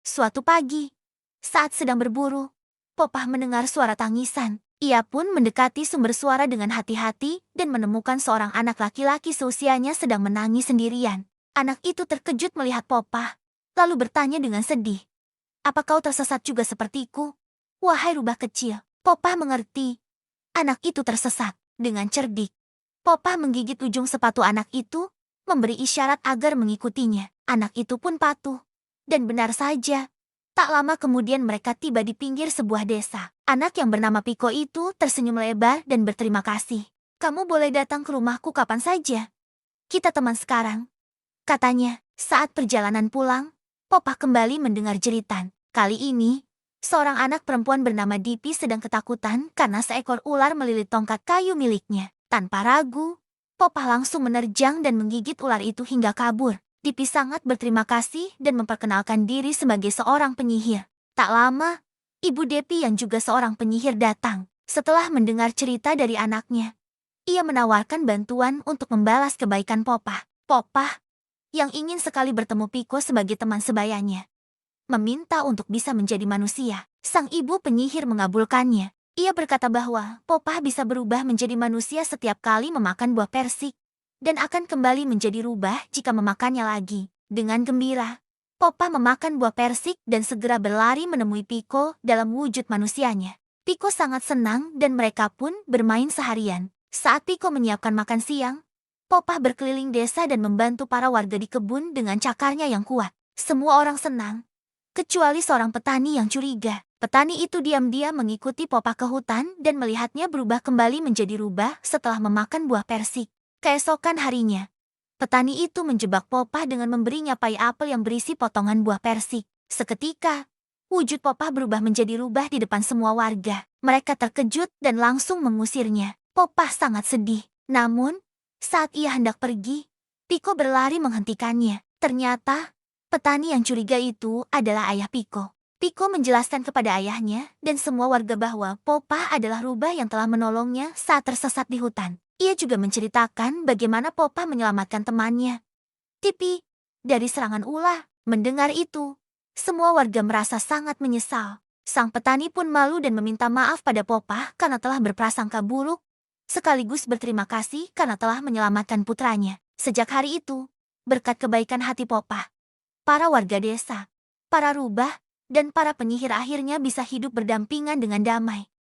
Suatu pagi, saat sedang berburu, Popah mendengar suara tangisan. Ia pun mendekati sumber suara dengan hati-hati dan menemukan seorang anak laki-laki seusianya sedang menangis sendirian. Anak itu terkejut melihat Popah, lalu bertanya dengan sedih, "Apa kau tersesat juga sepertiku? Wahai rubah kecil." Popah mengerti. Anak itu tersesat. Dengan cerdik, Popah menggigit ujung sepatu anak itu, memberi isyarat agar mengikutinya. Anak itu pun patuh. Dan benar saja, tak lama kemudian mereka tiba di pinggir sebuah desa. Anak yang bernama Piko itu tersenyum lebar dan berterima kasih. "Kamu boleh datang ke rumahku kapan saja. Kita teman sekarang," katanya. Saat perjalanan pulang, Popah kembali mendengar jeritan. Kali ini, seorang anak perempuan bernama Dipi sedang ketakutan karena seekor ular melilit tongkat kayu miliknya. Tanpa ragu, Popah langsung menerjang dan menggigit ular itu hingga kabur. Dipi sangat berterima kasih dan memperkenalkan diri sebagai seorang penyihir. Tak lama, Ibu Depi yang juga seorang penyihir datang. Setelah mendengar cerita dari anaknya, ia menawarkan bantuan untuk membalas kebaikan Popah. Popah, yang ingin sekali bertemu Piko sebagai teman sebayanya, meminta untuk bisa menjadi manusia. Sang ibu penyihir mengabulkannya. Ia berkata bahwa Popah bisa berubah menjadi manusia setiap kali memakan buah persik, dan akan kembali menjadi rubah jika memakannya lagi. Dengan gembira, Popah memakan buah persik dan segera berlari menemui Piko dalam wujud manusianya. Piko sangat senang dan mereka pun bermain seharian. Saat Piko menyiapkan makan siang, Popah berkeliling desa dan membantu para warga di kebun dengan cakarnya yang kuat. Semua orang senang, kecuali seorang petani yang curiga. Petani itu diam-diam mengikuti Popah ke hutan dan melihatnya berubah kembali menjadi rubah setelah memakan buah persik. Keesokan harinya, petani itu menjebak Popah dengan memberinya pai apel yang berisi potongan buah persik. Seketika, wujud Popah berubah menjadi rubah di depan semua warga. Mereka terkejut dan langsung mengusirnya. Popah sangat sedih. Namun, saat ia hendak pergi, Piko berlari menghentikannya. Ternyata, petani yang curiga itu adalah ayah Piko. Piko menjelaskan kepada ayahnya dan semua warga bahwa Popah adalah rubah yang telah menolongnya saat tersesat di hutan. Ia juga menceritakan bagaimana Popah menyelamatkan temannya, Tipi, dari serangan ular. Mendengar itu, semua warga merasa sangat menyesal. Sang petani pun malu dan meminta maaf pada Popah karena telah berprasangka buruk, sekaligus berterima kasih karena telah menyelamatkan putranya. Sejak hari itu, berkat kebaikan hati Popah, para warga desa, para rubah, dan para penyihir akhirnya bisa hidup berdampingan dengan damai.